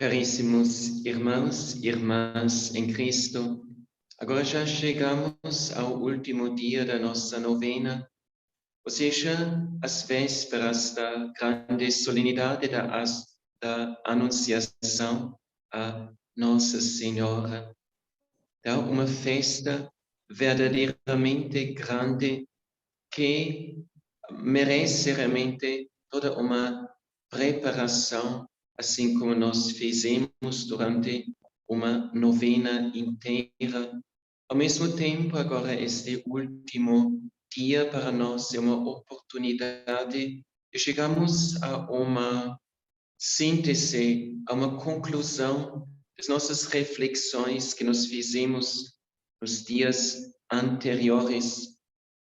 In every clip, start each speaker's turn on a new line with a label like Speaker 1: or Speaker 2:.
Speaker 1: Caríssimos irmãos e irmãs em Cristo, agora já chegamos ao último dia da nossa novena, ou seja, às vésperas da grande solenidade da Anunciação a Nossa Senhora. Então, uma festa verdadeiramente grande que merece realmente toda uma preparação, assim como nós fizemos durante uma novena inteira. Ao mesmo tempo, agora este último dia para nós é uma oportunidade de chegarmos a uma síntese, a uma conclusão das nossas reflexões que nós fizemos nos dias anteriores.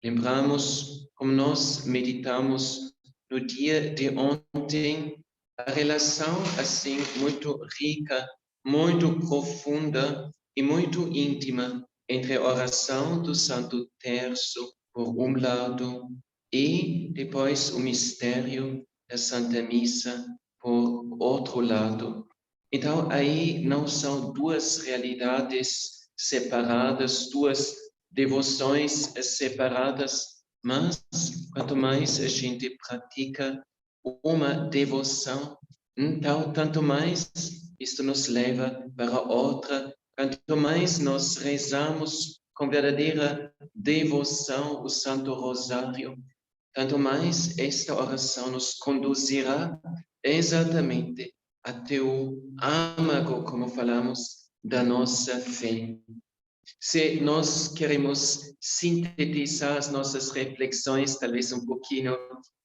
Speaker 1: Lembramos como nós meditamos no dia de ontem, a relação assim muito rica, muito profunda e muito íntima entre a oração do Santo Terço, por um lado, e depois o mistério da Santa Missa, por outro lado. Então, aí não são duas realidades separadas, duas devoções separadas, mas quanto mais a gente pratica uma devoção, então tanto mais isto nos leva para outra, quanto mais nós rezamos com verdadeira devoção o Santo Rosário, tanto mais esta oração nos conduzirá exatamente até o âmago, como falamos, da nossa fé. Se nós queremos sintetizar as nossas reflexões, talvez um pouquinho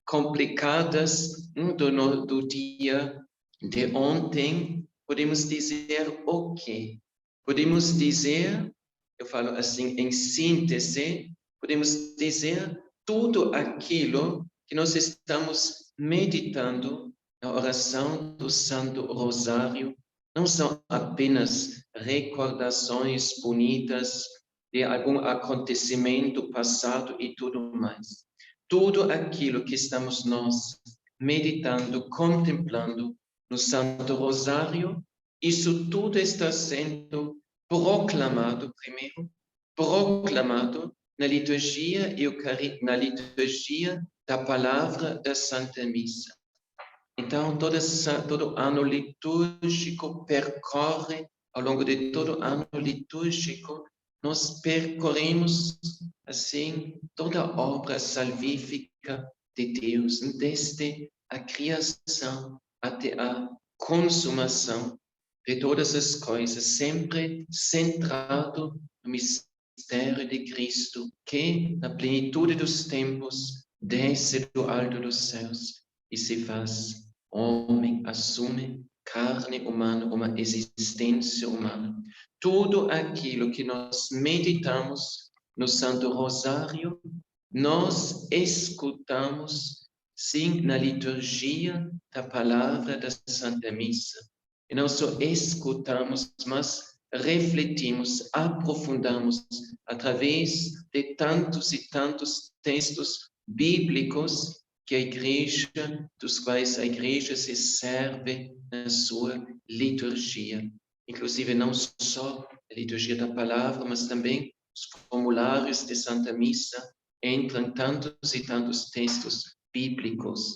Speaker 1: complicadas, do dia de ontem, podemos dizer o quê? Podemos dizer, eu falo assim em síntese, podemos dizer tudo aquilo que nós estamos meditando na oração do Santo Rosário. Não são apenas recordações bonitas de algum acontecimento passado e tudo mais. Tudo aquilo que estamos nós meditando, contemplando no Santo Rosário, isso tudo está sendo proclamado primeiro, proclamado na liturgia na liturgia da palavra da Santa Missa. Então, todo ano litúrgico percorre, ao longo de todo ano litúrgico, nós percorremos, assim, toda a obra salvífica de Deus, desde a criação até a consumação de todas as coisas, sempre centrado no mistério de Cristo, que, na plenitude dos tempos, desce do alto dos céus e se faz homem, assume carne humana, uma existência humana. Tudo aquilo que nós meditamos no Santo Rosário, nós escutamos, sim, na liturgia da palavra da Santa Missa. E não só escutamos, mas refletimos, aprofundamos através de tantos e tantos textos bíblicos que a igreja, dos quais a igreja se serve na sua liturgia. Inclusive não só a liturgia da palavra, mas também os formulários de Santa Missa entram tantos e tantos textos bíblicos.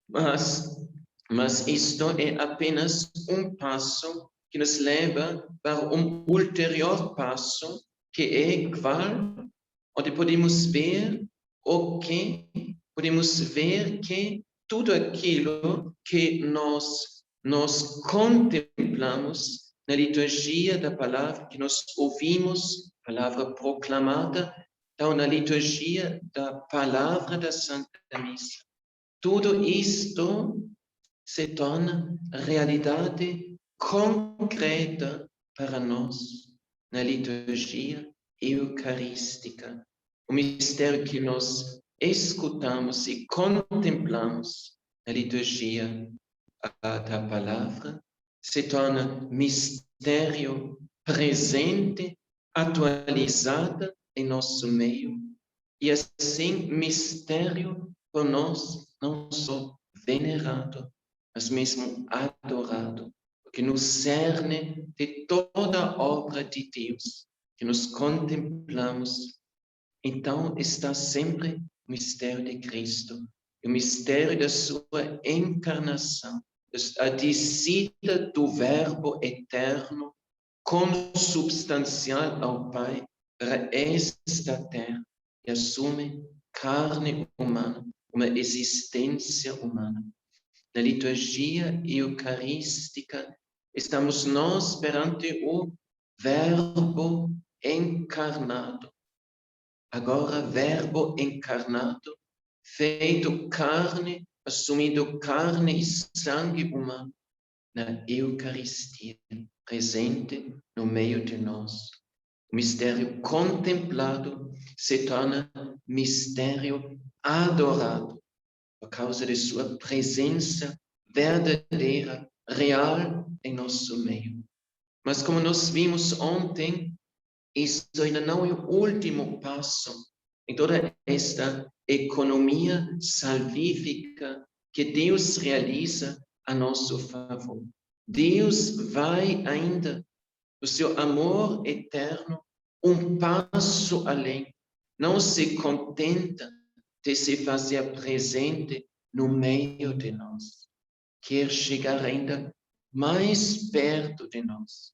Speaker 1: Mas isto é apenas um passo que nos leva para um ulterior passo, que é qual? Onde podemos ver que tudo aquilo que nós contemplamos na liturgia da palavra, que nós ouvimos, palavra proclamada, então na liturgia da palavra da Santa Missa. Tudo isto se torna realidade concreta para nós na liturgia eucarística. O mistério que nós escutamos e contemplamos na liturgia da palavra se torna mistério presente, atualizado em nosso meio, e assim mistério por nós não só venerado, mas mesmo adorado. porque no cerne de toda a obra de Deus que nos contemplamos, então está sempre o mistério de Cristo, o mistério da sua encarnação, a descida do Verbo eterno, consubstancial ao Pai, para esta terra, e assume carne humana, uma existência humana. Na liturgia eucarística, estamos nós perante o Verbo encarnado. Agora, Verbo encarnado, feito carne, assumindo carne e sangue humano, na Eucaristia, presente no meio de nós. O mistério contemplado se torna mistério adorado, por causa de sua presença verdadeira, real em nosso meio. Mas como nós vimos ontem, isso ainda não é o último passo em toda esta economia salvífica que Deus realiza a nosso favor. Deus vai ainda, o seu amor eterno, um passo além. Não se contenta de se fazer presente no meio de nós. Quer chegar ainda mais perto de nós.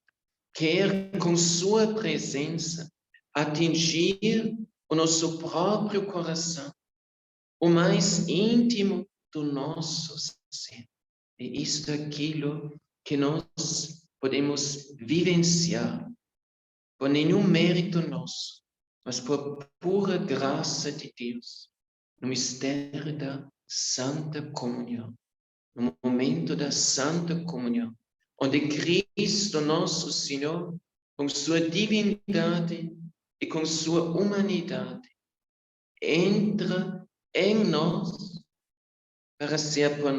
Speaker 1: Quer, com sua presença, atingir o nosso próprio coração, o mais íntimo do nosso ser. E isto é aquilo que nós podemos vivenciar, por nenhum mérito nosso, mas por pura graça de Deus, no mistério da Santa Comunhão, no momento da Santa Comunhão, onde Cristo, nosso Senhor, com sua divindade e com sua humanidade, entra em nós para ser por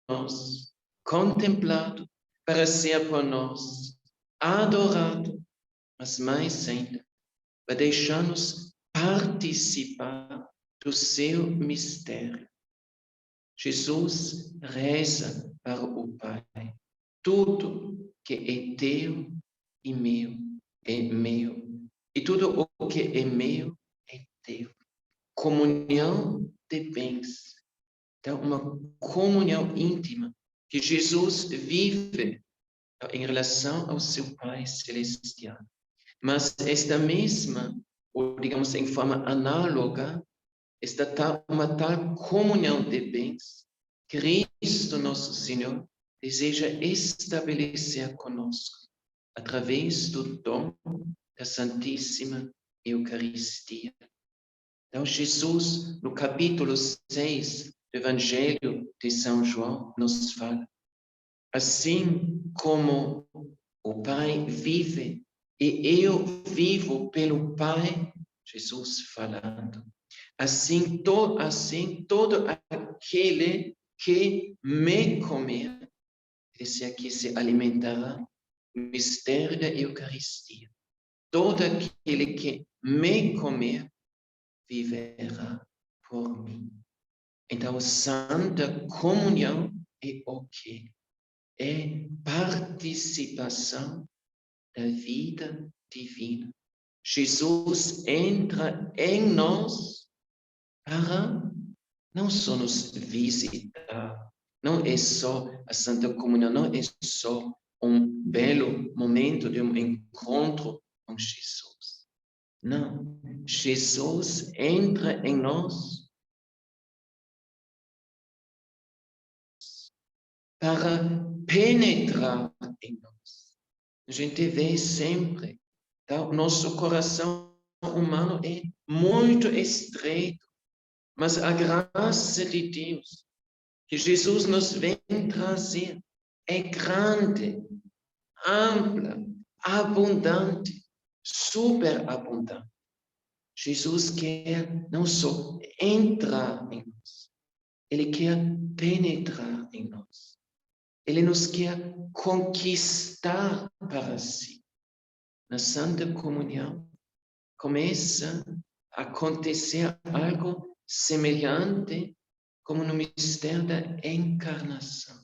Speaker 1: nós contemplado, para ser por nós adorado, mas mais ainda, para deixar-nos participar do seu mistério. Jesus reza para o Pai: tudo que é teu e meu é meu, e tudo o que é meu é teu. Comunhão de bens. Então, uma comunhão íntima que Jesus vive em relação ao seu Pai Celestial. Mas esta mesma, ou digamos em forma análoga, uma tal comunhão de bens, Cristo nosso Senhor deseja estabelecer conosco, através do dom da Santíssima Eucaristia. Então, Jesus, no capítulo 6 do Evangelho de São João, nos fala: assim como o Pai vive e eu vivo pelo Pai, Jesus falando, assim todo aquele que me comer, esse aqui se alimentará do mistério da Eucaristia. Todo aquele que me comer viverá por mim. Então, santa comunhão é o quê? É participação da vida divina. Jesus entra em nós para não só nos visitar, não é só a Santa Comunhão, não é só um belo momento de um encontro com Jesus. Não, Jesus entra em nós para penetrar em nós. A gente vê sempre, tá? O nosso coração humano é muito estreito, mas a graça de Deus que Jesus nos vem trazer é grande, ampla, abundante, superabundante. Jesus quer não só entrar em nós, ele quer penetrar em nós. Ele nos quer conquistar para si. Na Santa Comunhão começa a acontecer algo semelhante como no mistério da encarnação.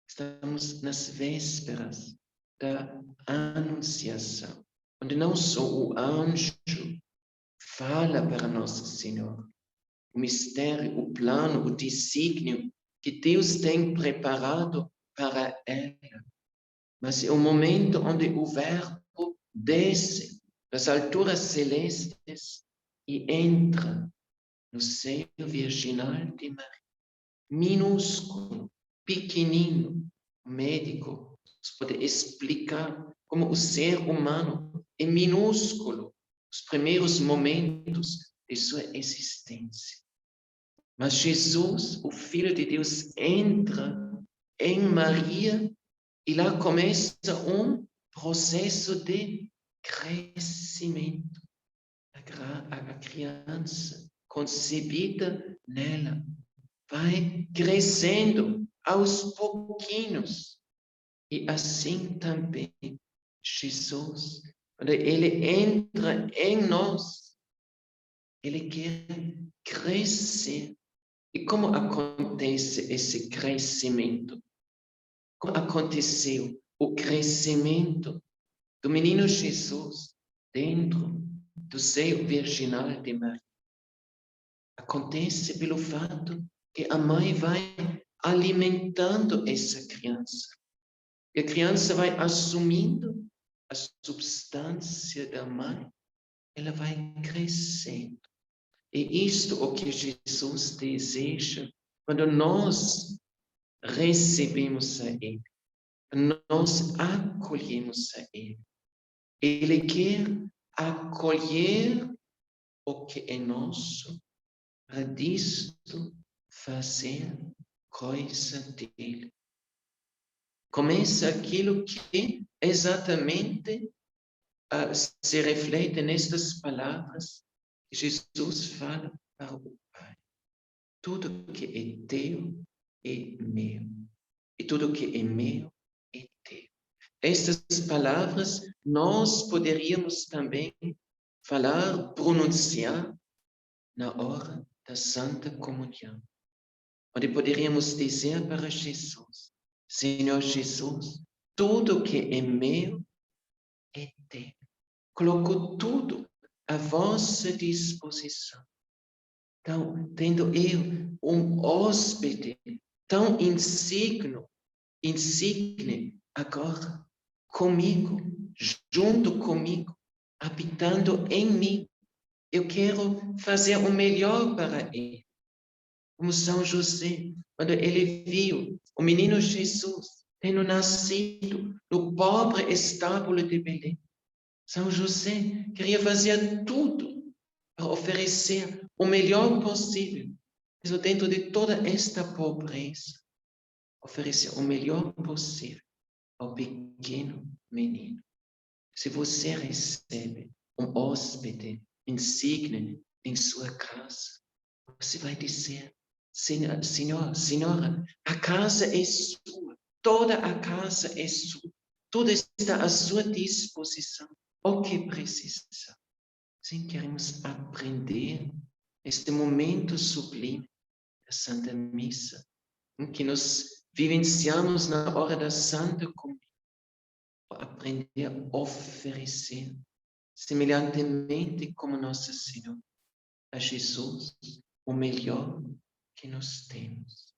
Speaker 1: Estamos nas vésperas da anunciação, onde não só o anjo fala para Nosso Senhor, o mistério, o plano, o desígnio que Deus tem preparado para ela, mas é o momento onde o Verbo desce das alturas celestes e entra no seio virginal de Maria, minúsculo, pequenino, médico, pode explicar como o ser humano é minúsculo, os primeiros momentos de sua existência. Mas Jesus, o Filho de Deus, entra em Maria e lá começa processo de crescimento. A criança concebida nela vai crescendo aos pouquinhos. E assim também Jesus, quando ele entra em nós, ele quer crescer. E como acontece esse crescimento? Como aconteceu o crescimento do menino Jesus dentro do seio virginal de Maria? Acontece pelo fato que a mãe vai alimentando essa criança. E a criança vai assumindo a substância da mãe, ela vai crescendo. E isto é o que Jesus deseja quando nós recebemos a Ele, nós acolhemos a Ele. Ele quer acolher o que é nosso, para disto fazer coisa dele. Começa aquilo que exatamente se reflete nestas palavras que Jesus fala para o Pai. Tudo que é teu é meu. E tudo que é meu é teu. Estas palavras nós poderíamos também falar, pronunciar na hora da Santa Comunhão, onde poderíamos dizer para Jesus: Senhor Jesus, tudo que é meu é teu. Coloco tudo à vossa disposição. Então, tendo eu hóspede tão insigne agora comigo, junto comigo, habitando em mim, eu quero fazer o melhor para ele. Como São José, quando ele viu o menino Jesus tendo nascido no pobre estábulo de Belém, São José queria fazer tudo para oferecer o melhor possível, mesmo dentro de toda esta pobreza, oferecer o melhor possível ao pequeno menino. Se você recebe hóspede insigne em sua casa, você vai dizer: Senhora, a casa é sua, toda a casa é sua, tudo está à sua disposição. O que precisa? Sim, queremos aprender este momento sublime da Santa Missa, em que nós vivenciamos na hora da Santa Comunhão, aprender a oferecer, semelhantemente como Nossa Senhora, a Jesus, o melhor que nós temos.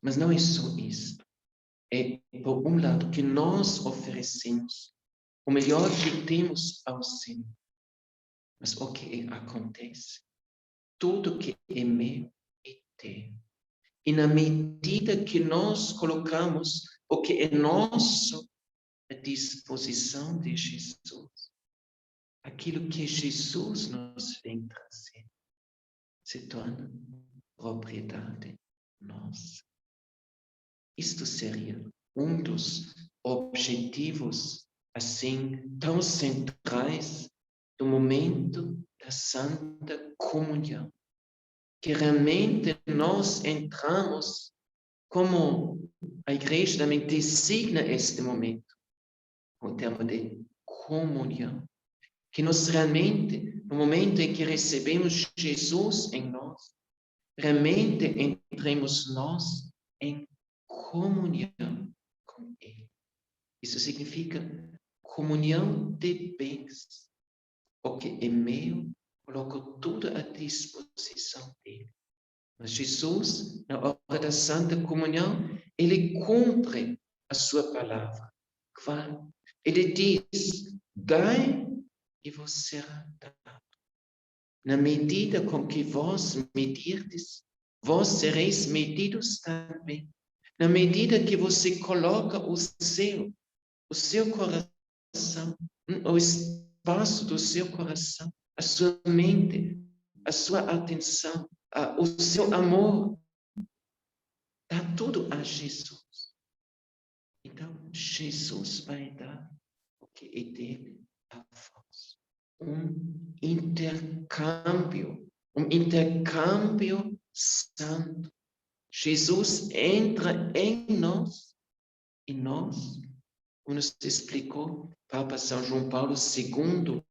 Speaker 1: Mas não é só isso. É, por um lado, que nós oferecemos o melhor que temos ao Senhor. Mas o que acontece? Tudo que é meu é teu. E na medida que nós colocamos o que é nosso à disposição de Jesus, aquilo que Jesus nos vem trazer se torna propriedade nossa. Isto seria um dos objetivos, assim, tão centrais do momento da Santa Comunhão, que realmente nós entramos, como a Igreja também designa este momento, o termo de comunhão, que nós realmente, no momento em que recebemos Jesus em nós, realmente entremos nós em comunhão com Ele. Isso significa comunhão de bens. O que é meu, coloco tudo à disposição dele. Mas Jesus, na hora da Santa Comunhão, ele cumpre a sua palavra. Claro. Ele diz, dai e vos será dado. Na medida com que vós medirdes, vós sereis medidos também. Na medida que você coloca o seu coração, o espaço do seu coração, a sua mente, a sua atenção, o seu amor, dá tudo a Jesus. Então, Jesus vai dar o que é dele a vós. Um intercâmbio santo. Jesus entra em nós e nós, como nos explicou Papa São João Paulo II,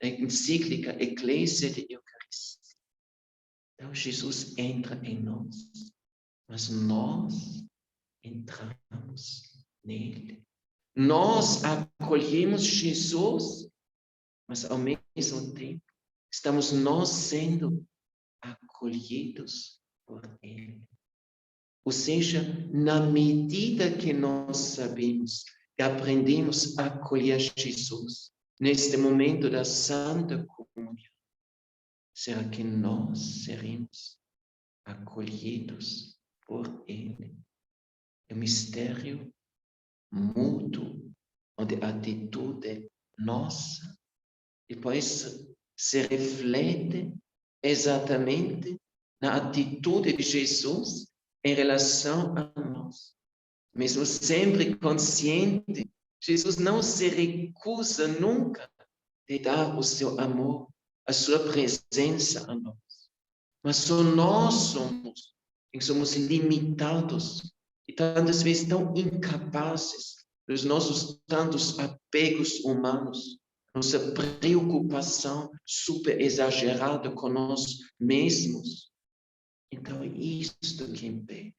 Speaker 1: na encíclica Ecclesia de Eucaristia. Então, Jesus entra em nós, mas nós entramos nele. Nós acolhemos Jesus, mas ao mesmo tempo estamos nós sendo acolhidos por ele. Ou seja, na medida que nós sabemos e aprendemos a acolher Jesus, neste momento da Santa Comunhão, será que nós seremos acolhidos por ele? É um mistério mútuo, onde a atitude nossa depois se reflete exatamente na atitude de Jesus em relação a nós. Mesmo sempre consciente, Jesus não se recusa nunca de dar o seu amor, a sua presença a nós. Mas só nós somos limitados e tantas vezes tão incapazes dos nossos tantos apegos humanos, nossa preocupação super exagerada com nós mesmos. Então é isto que impede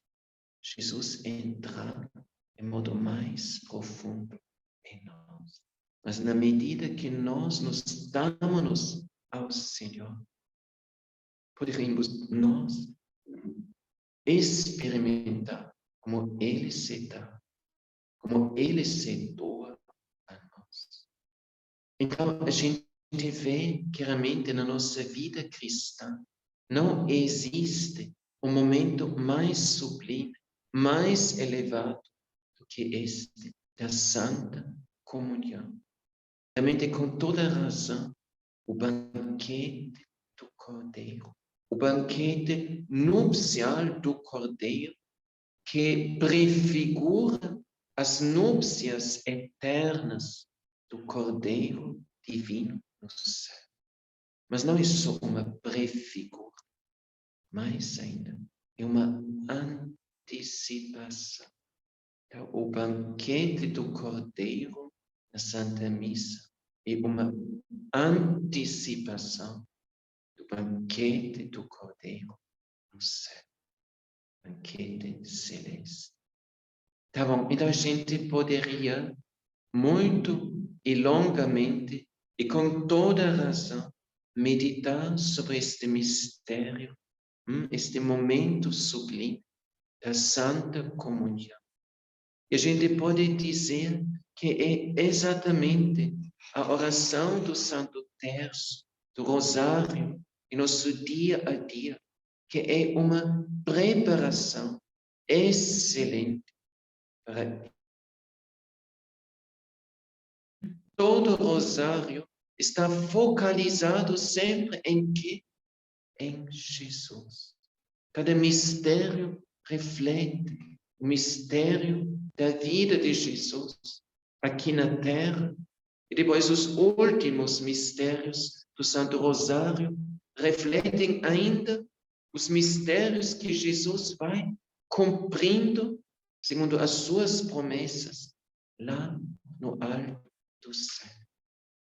Speaker 1: Jesus entrar de modo mais profundo em nós. Mas na medida que nós nos damos ao Senhor, poderemos nós experimentar como Ele se dá, como Ele se doa a nós. Então, a gente vê claramente na nossa vida cristã, não existe um momento mais sublime, mais elevado do que este da Santa Comunhão. Realmente, com toda razão, o banquete do Cordeiro, o banquete nupcial do Cordeiro, que prefigura as núpcias eternas do Cordeiro divino no céu. Mas não é só uma prefigura, mais ainda, é uma antecipação. Então, o banquete do Cordeiro na Santa Missa é uma antecipação do banquete do Cordeiro no céu, banquete celeste. Tá bom, então a gente poderia muito e longamente e com toda razão meditar sobre este mistério, este momento sublime da Santa Comunhão. E a gente pode dizer que é exatamente a oração do Santo Terço, do Rosário, em nosso dia a dia, que é uma preparação excelente para todo o Rosário está focalizado sempre em quê? Em Jesus. Cada mistério reflete o mistério da vida de Jesus aqui na terra. E depois os últimos mistérios do Santo Rosário refletem ainda os mistérios que Jesus vai cumprindo segundo as suas promessas lá no alto do céu.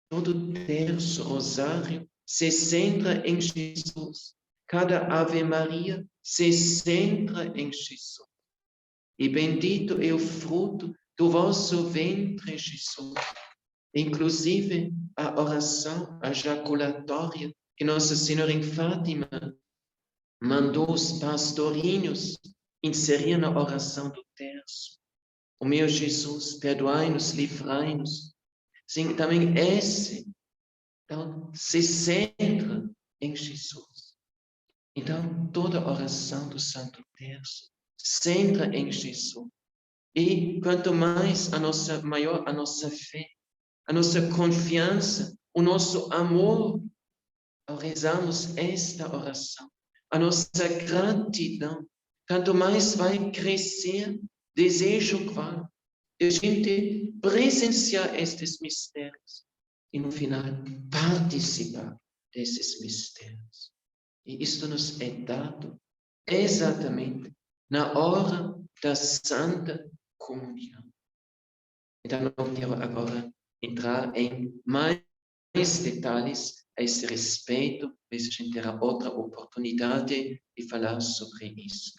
Speaker 1: Todo terço rosário se centra em Jesus. Cada Ave Maria se centra em Jesus. e bendito é o fruto do vosso ventre, Jesus. Inclusive a oração, a jaculatória que Nossa Senhora em Fátima mandou os pastorinhos inserir na oração do terço. O meu Jesus, perdoai-nos, livrai-nos. Sim, também esse então, se centra em Jesus. Então, toda oração do Santo Terço centra em Jesus. E quanto mais maior a nossa fé, a nossa confiança, o nosso amor, ao rezarmos esta oração, a nossa gratidão, tanto mais vai crescer desejo claro de a gente presenciar estes mistérios e, no final, participar desses mistérios. E isto nos é dado exatamente na hora da Santa Comunhão. Então, não quero agora entrar em mais detalhes a esse respeito, talvez a gente terá outra oportunidade de falar sobre isso.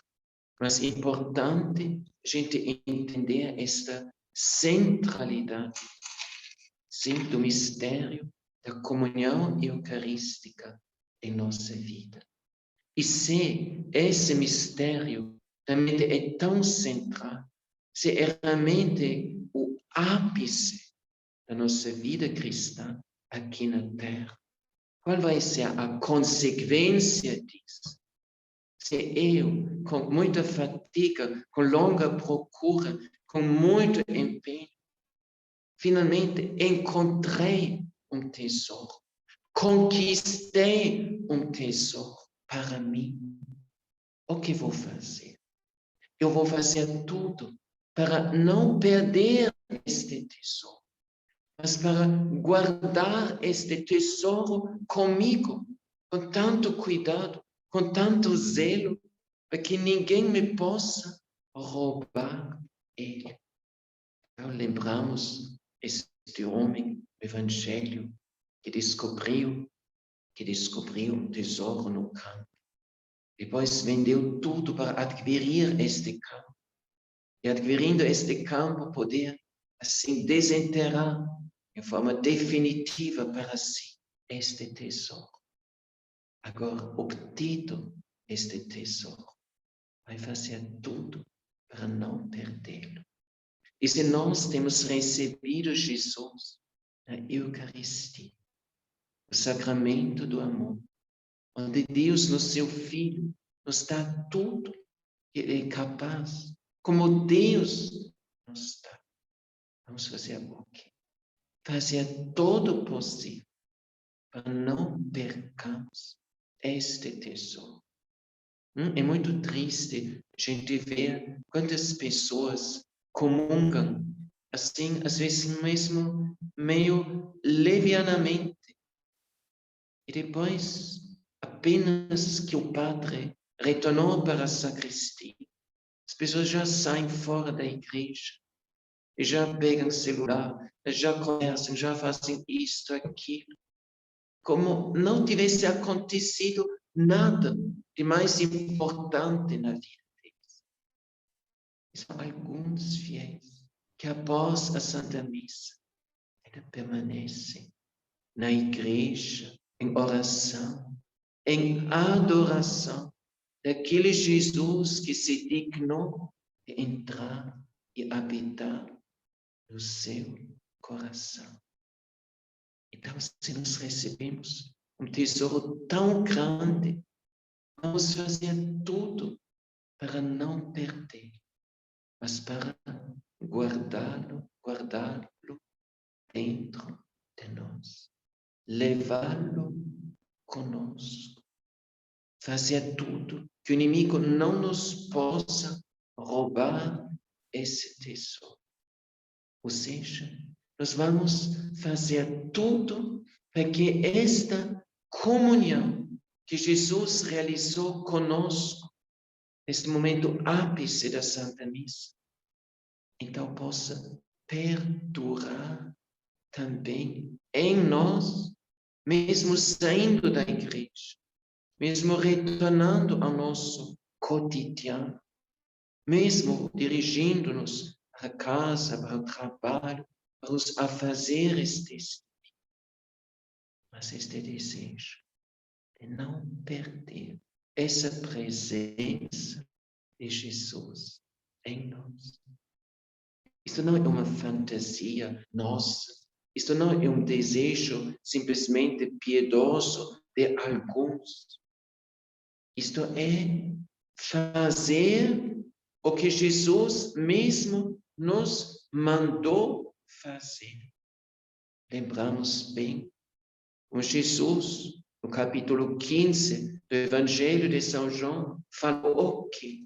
Speaker 1: Mas é importante a gente entender esta centralidade, sim, do mistério da comunhão eucarística em nossa vida. E se esse mistério realmente é tão central, se é realmente o ápice da nossa vida cristã aqui na Terra, qual vai ser a consequência disso? Se eu, com muita fatiga, com longa procura, com muito empenho, finalmente encontrei um tesouro, conquistei um tesouro para mim, o que vou fazer? Eu vou fazer tudo para não perder este tesouro, mas para guardar este tesouro comigo, com tanto cuidado, com tanto zelo, para que ninguém me possa roubar ele. Então, lembramos este homem do Evangelho que descobriu um tesouro no campo. Depois vendeu tudo para adquirir este campo. E adquirindo este campo, poder assim desenterrar de forma definitiva para si este tesouro. Agora, obtido este tesouro, vai fazer tudo para não perdê-lo. E se nós temos recebido Jesus na Eucaristia, o sacramento do amor, onde Deus, no seu Filho, nos dá tudo que Ele é capaz, como Deus nos dá. Vamos fazer o quê? Fazer todo o possível para não percamos este tesouro. É muito triste a gente ver quantas pessoas comungam assim, às vezes mesmo meio levianamente. E depois, apenas que o padre retornou para a sacristia, as pessoas já saem fora da igreja e já pegam celular, já conversam, já fazem isto, aquilo, como não tivesse acontecido nada de mais importante na vida deles. E são alguns fiéis que após a Santa Missa ainda permanecem na igreja, em oração, em adoração daquele Jesus que se dignou de entrar e habitar no seu coração. Então, se nós recebemos um tesouro tão grande, vamos fazer tudo para não perder, mas para guardá-lo dentro de nós, levá-lo conosco, fazer tudo que o inimigo não nos possa roubar esse tesouro. Ou seja, nós vamos fazer tudo para que esta comunhão que Jesus realizou conosco, neste momento ápice da Santa Missa, então possa perdurar também em nós, mesmo saindo da igreja, mesmo retornando ao nosso cotidiano, mesmo dirigindo-nos para casa, para o trabalho, para os afazeres deste dia. Mas este desejo de não perder essa presença de Jesus em nós. Isto não é uma fantasia nossa. Isto não é um desejo simplesmente piedoso de alguns. Isto é fazer o que Jesus mesmo nos mandou fazer. Lembramos bem, com Jesus, no capítulo 15 do Evangelho de São João, falou o quê?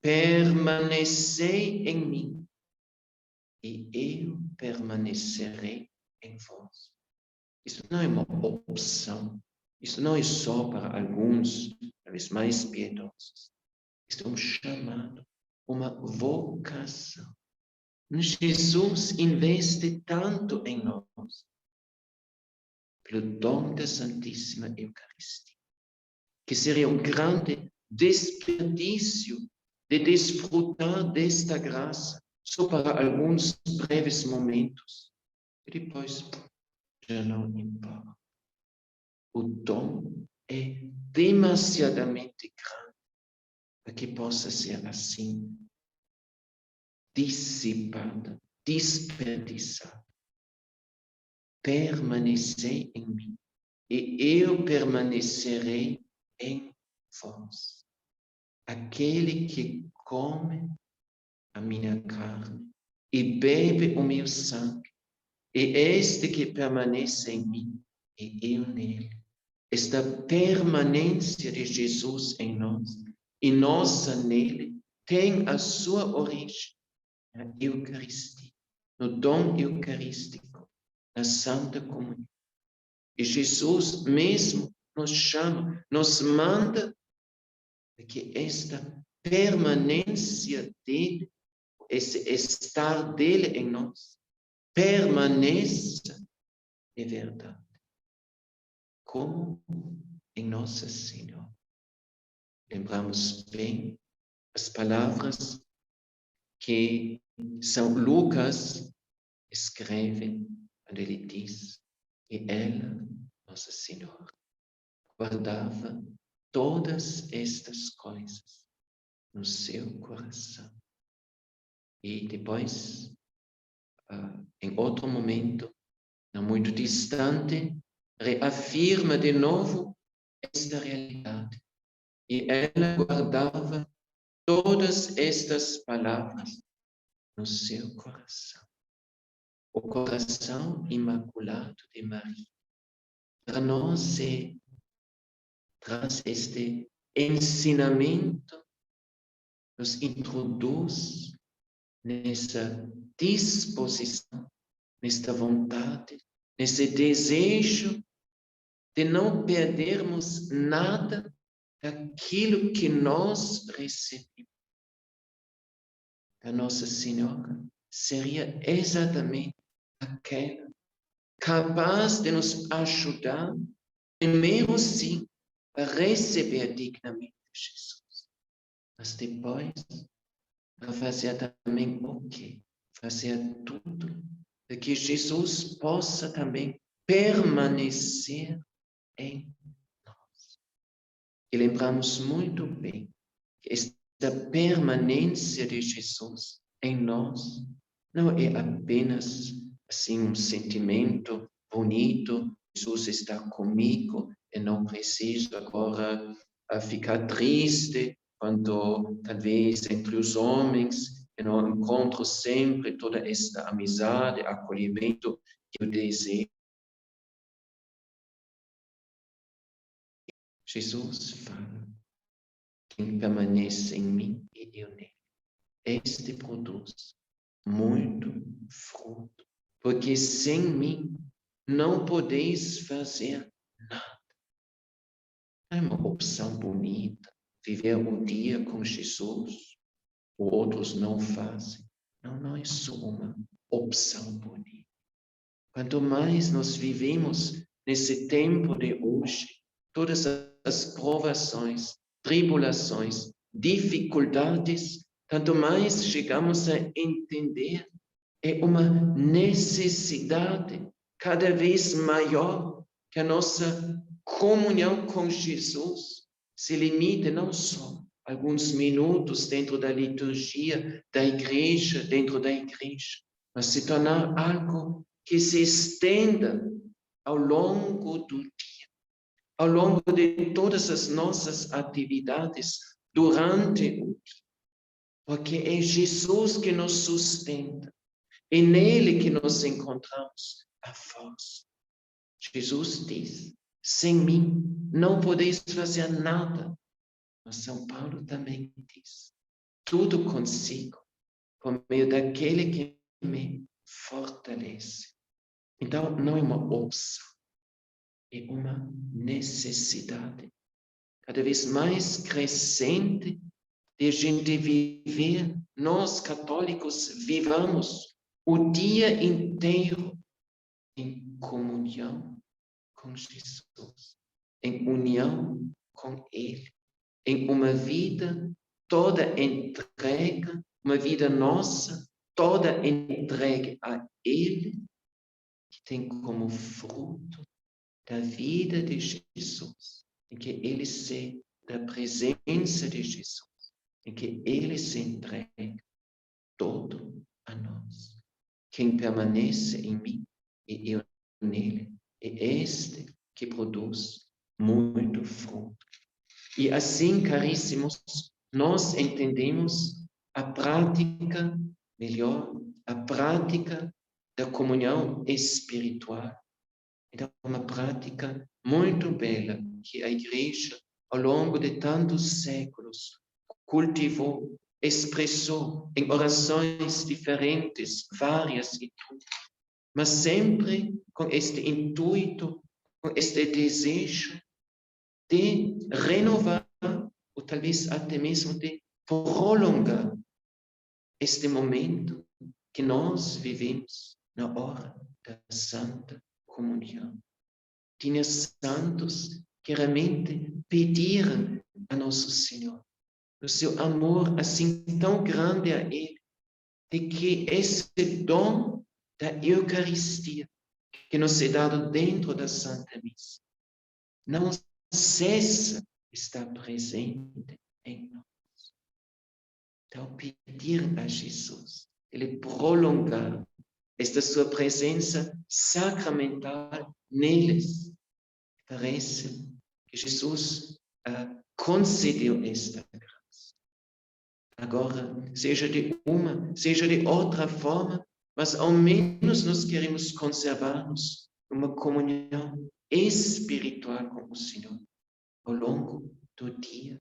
Speaker 1: Permanecei em mim e eu permanecerei em vós. Isso não é uma opção. Isso não é só para alguns, talvez mais piedosos. Isso é um chamado, uma vocação. Jesus investe tanto em nós, pelo dom da Santíssima Eucaristia, que seria um grande desperdício de desfrutar desta graça só para alguns breves momentos. E depois, já não importa. O dom é demasiadamente grande para que possa ser assim dissipado, desperdiçado. Permanecei em mim e eu permanecerei em vós. Aquele que come a minha carne e bebe o meu sangue, e este que permanece em mim e eu nele. Esta permanência de Jesus em nós e nossa nele tem a sua origem na Eucaristia, no dom eucarístico, na Santa Comunhão. E Jesus mesmo nos chama, nos manda que esta permanência dele, esse estar dele em nós, permaneça de verdade. Como em Nossa Senhora. Lembramos bem as palavras que São Lucas escreve quando ele diz que ela, Nossa Senhora, guardava todas estas coisas no seu coração. E depois, em outro momento, não muito distante, reafirma de novo esta realidade. E ela guardava todas estas palavras no seu coração. O coração imaculado de Maria. Para nós traz este ensinamento, nos introduz nessa disposição, nesta vontade, nesse desejo de não perdermos nada daquilo que nós recebemos. A Nossa Senhora seria exatamente aquela capaz de nos ajudar, primeiro sim, a receber dignamente Jesus, mas depois a fazer também o quê? Fazer tudo para que Jesus possa também permanecer em nós. E lembramos muito bem que esta permanência de Jesus em nós não é apenas assim um sentimento bonito, Jesus está comigo e não preciso agora ficar triste quando talvez entre os homens eu não encontro sempre toda esta amizade, acolhimento que eu desejo. Jesus fala, quem permanece em mim e eu nele, este produz muito fruto, porque sem mim não podeis fazer nada. Não é uma opção bonita, viver um dia com Jesus, outros não fazem. Não é só uma opção bonita. Quanto mais nós vivemos nesse tempo de hoje, todas as provações, tribulações, dificuldades tanto mais chegamos a entender, é uma necessidade cada vez maior que a nossa comunhão com Jesus se limite não só a alguns minutos dentro da liturgia da igreja, dentro da igreja, mas se tornar algo que se estenda ao longo do dia, ao longo de todas as nossas atividades durante o dia, porque é Jesus que nos sustenta, é nele que nos encontramos a força. Jesus diz: sem mim não podeis fazer nada. Mas São Paulo também diz: tudo consigo por meio daquele que me fortalece. Então, não é uma opção, é uma necessidade cada vez mais crescente de a gente viver. Nós, católicos, vivamos o dia inteiro em comunhão com Jesus, em união com Ele, em uma vida toda entregue, uma vida nossa toda entregue a Ele, que tem como fruto da vida de Jesus, em que Ele se, da presença de Jesus, em que Ele se entrega todo a nós. Quem permanece em mim e eu nele, é este que produz muito fruto. E assim, caríssimos, nós entendemos a prática, melhor, a prática da comunhão espiritual. Então, uma prática muito bela que a Igreja, ao longo de tantos séculos, cultivou, expressou em orações diferentes, várias e tudo, mas sempre com este intuito, com este desejo de renovar, ou talvez até mesmo de prolongar este momento que nós vivemos na hora da Santa Comunhão. Tinha santos que realmente pediram a Nosso Senhor o seu amor assim tão grande a Ele, de que esse dom da Eucaristia que nos é dado dentro da Santa Missa não cessa de estar presente em nós. Então, pedir a Jesus, Ele prolongar esta sua presença sacramental neles. Parece que Jesus concedeu esta graça. Agora, seja de uma, seja de outra forma, mas ao menos nós queremos conservar-nos uma comunhão espiritual com o Senhor ao longo do dia.